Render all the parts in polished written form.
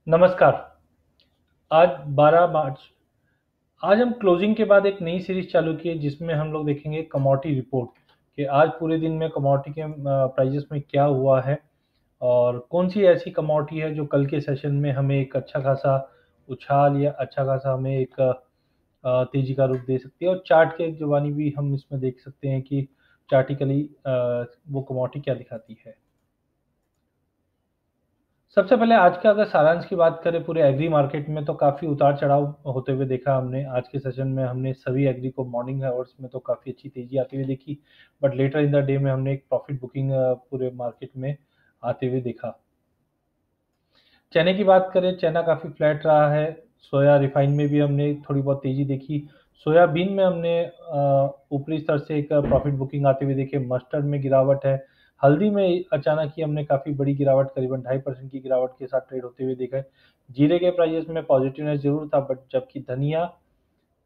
नमस्कार। आज 12 मार्च। आज हम क्लोजिंग के बाद एक नई सीरीज चालू की है जिसमें हम लोग देखेंगे कमोडिटी रिपोर्ट कि आज पूरे दिन में कमोडिटी के प्राइजेस में क्या हुआ है और कौन सी ऐसी कमोडिटी है जो कल के सेशन में हमें एक अच्छा खासा उछाल या अच्छा खासा हमें एक तेजी का रूप दे सकती है। और चार्ट के जवानी भी हम इसमें देख सकते हैं कि चार्टिकली वो कमोडिटी क्या दिखाती है। सबसे पहले आज का अगर सारांश की बात करें पूरे एग्री मार्केट में तो काफ़ी उतार-चढ़ाव होते हुए देखा हमने। आज के सेशन में हमने सभी एग्री को मॉर्निंग आवर्स में तो काफ़ी अच्छी तेज़ी आती हुई देखी, but later in the day में हमने एक प्रॉफिट बुकिंग पूरे मार्केट में आते हुए देखा। चने की बात करें, चना काफ़ी फ्लैट रहा है। सोया रिफाइन में भी हमने थोड़ी बहुत तेज़ी देखी। सोयाबीन में हमने ऊपरी स्तर से एक प्रॉफिट बुकिंग आते हुए देखे। मस्टर्ड में गिरावट है। हल्दी में अचानक ही हमने काफ़ी बड़ी गिरावट करीबन 2.5% की गिरावट के साथ ट्रेड होते हुए देखा है। जीरे के प्राइसेस में पॉजिटिवनेस ज़रूर था, बट जबकि धनिया,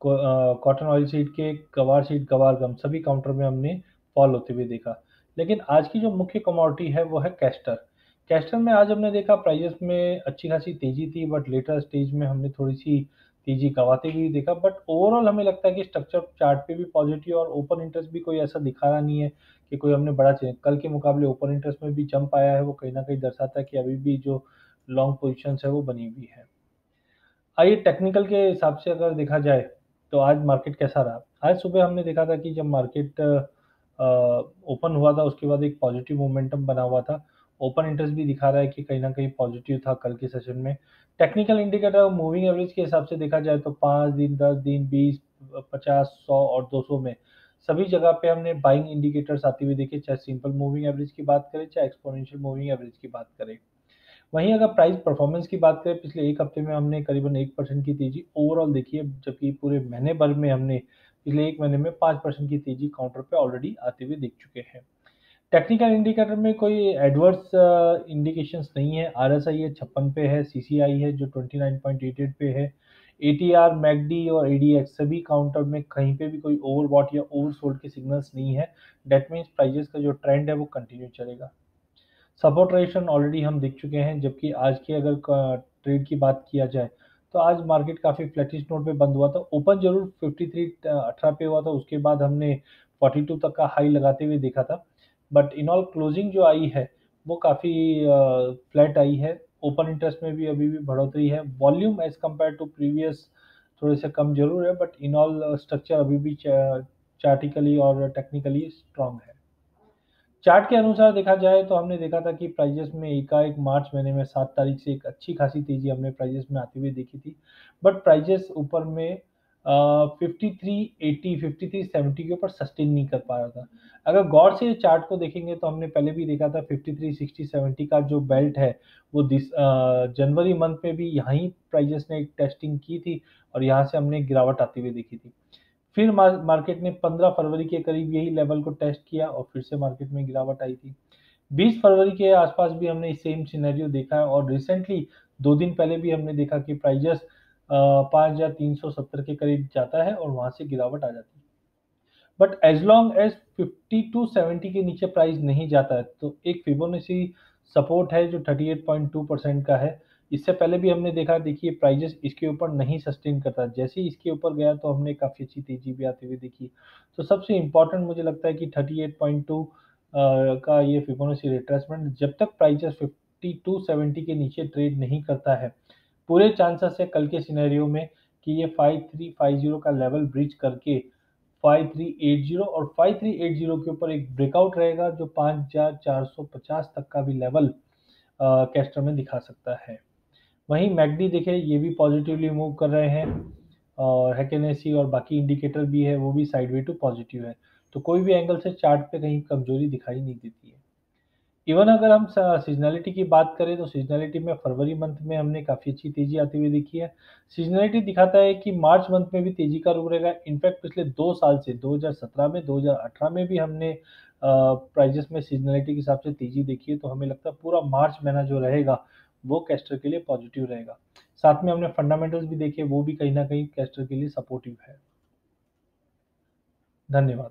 कॉटन ऑयल सीड के, गवार सीड, गवार गम सभी काउंटर में हमने फॉल होते हुए देखा। लेकिन आज की जो मुख्य कमोडिटी है वो है कैस्टर। कैस्टर में आज हमने देखा प्राइसेस में अच्छी खासी तेज़ी थी, बट लेटर स्टेज में हमने थोड़ी-सी तेज़ी गँवाते हुए देखा। बट ओवरऑल हमें लगता है कि स्ट्रक्चर चार्ट पे भी पॉजिटिव और ओपन इंटरेस्ट भी कोई ऐसा दिखा रहा नहीं है कि कोई हमने बड़ा चेंज। कल के मुकाबले ओपन इंटरेस्ट में भी जंप आया है, वो कहीं न कहीं दर्शाता है कि अभी भी जो लॉन्ग पोज़ीशंस है वो बनी हुई है। आइए टेक्निकल के हिसाब से अगर देखा जाए, तो आज मार्केट कैसा रहा? आज सुबह हमने देखा था कि जब मार्केट ओपन हुआ था उसके बाद एक पॉजिटिव मोमेंटम बना हुआ था। ओपन इंटरेस्ट भी दिखा रहा है कि कहीं न कहीं पॉजिटिव था कल के सेशन में। टेक्निकल इंडिकेटर मूविंग एवरेज के हिसाब से देखा जाए तो 5 दिन, 10 दिन, 20, 50, 100 और 200 में सभी जगह पे हमने बाइंग इंडिकेटर्स आते हुए देखे, चाहे सिंपल मूविंग एवरेज की बात करें, चाहे एक्सपोनेंशियल मूविंग एवरेज की बात करें। वहीं अगर प्राइस परफॉर्मेंस की बात करें, पिछले 1 हफ्ते में हमने करीबन 1% की तेज़ी ओवरऑल देखी है, जबकि पूरे महीने भर में हमने पिछले 1 महीने में 5% की तेज़ी काउंटर पे ऑलरेडी आते हुए दिख चुके हैं। टेक्निकल इंडिकेटर में कोई एडवर्स इंडिकेशंस नहीं है। आरएसआई है 56 पे है, सीसीआई है जो 29.88 पे है। एटीआर, मैकडी और एडीएक्स सभी काउंटर में कहीं पे भी कोई ओवरबॉट या ओवरसोल्ड के सिग्नल्स नहीं है। दैट मीन्स प्राइसेस का जो ट्रेंड है वो कंटिन्यू चलेगा। सपोर्ट रेजिस्टेंस ऑलरेडी हम देख चुके हैं, जबकि आज की अगर ट्रेड की बात किया जाए तो आज मार्केट काफ़ी फ्लैटिश नोट पे बंद हुआ था। ओपन जरूर 53 18 पे हुआ था, उसके बाद हमने 42 तक का हाई लगाते हुए देखा था, बट इन ऑल क्लोजिंग जो आई है वो काफ़ी फ्लैट आई है। ओपन इंटरेस्ट में भी अभी भी बढ़ोतरी है। Volume as compare to previous थोड़े से कम जरूर है, बट इन ऑल स्ट्रक्चर अभी भी चार्टिकली और टेक्निकली स्ट्रांग है। चार्ट के अनुसार देखा जाए तो हमने देखा था कि प्राइजेस में एकाएक मार्च महीने में 7 तारीख से एक अच्छी खासी तेज़ी हमने प्राइजेस में आती हुई देखी थी। बट प्राइजेस ऊपर में 5380, 5370 के ऊपर सस्टेन नहीं कर पा रहा था। अगर गौर से चार्ट को देखेंगे तो हमने पहले भी देखा था 53, 60, 70 का जो बेल्ट है वो जनवरी मंथ में भी यहीं प्राइजेस ने एक टेस्टिंग की थी और यहाँ से हमने गिरावट आती हुई देखी थी। फिर मार्केट ने 15 फरवरी के करीब यही लेवल को टेस्ट किया और फिर से मार्केट में गिरावट आई थी। 20 फरवरी के आसपास भी हमने सेम सिनेरियो देखा है और रिसेंटली 2 दिन पहले भी हमने देखा कि प्राइजेस 5370 के करीब जाता है और वहाँ से गिरावट आ जाती है। But as long as 50 to 70 के नीचे प्राइस नहीं जाता है, तो एक फिबोनाची सपोर्ट है जो 38.2% का है। इससे पहले भी हमने देखा, देखिए प्राइसेस इसके ऊपर नहीं सस्टेन करता। जैसे ही इसके ऊपर गया तो हमने काफ़ी अच्छी तेज़ी भी आती हुई देखी। तो सबसे इम्पोर्टेंट मुझे लगता है कि 38.2 का ये फिबोनाची रिट्रेसमेंट जब तक प्राइसेस 50 टू 70 के नीचे ट्रेड नहीं करता है, पूरे चांसेस है कल के सिनेरियो में कि ये 5350 का लेवल ब्रीच करके 5380 और 5380 के ऊपर एक ब्रेकआउट रहेगा जो 5450 तक का भी लेवल कैस्टर में दिखा सकता है। वहीं मैकडी देखें, ये भी पॉजिटिवली मूव कर रहे हैं और हैकेनेसी और बाकी इंडिकेटर भी है वो भी साइडवे टू पॉजिटिव है। तो कोई भी एंगल से चार्ट पे कहीं कमजोरी दिखाई नहीं देती है। इवन अगर हम सीजनैलिटी की बात करें तो सीजनैलिटी में फरवरी मंथ में हमने काफ़ी अच्छी तेज़ी आती हुई देखी है। सीजनैलिटी दिखाता है कि मार्च मंथ में भी तेज़ी का रुख रहेगा। इनफैक्ट पिछले 2 साल से 2017 में, 2018 में भी हमने प्राइसेस में सीजनैलिटी के हिसाब से तेज़ी देखी है, तो हमें लगता है पूरा मार्च महीना जो रहेगा, वो कैस्टर के लिए पॉजिटिव रहेगा। साथ में हमने फंडामेंटल्स भी देखे, वो भी कहीं न कहीं कैस्टर के लिए सपोर्टिव है। धन्यवाद।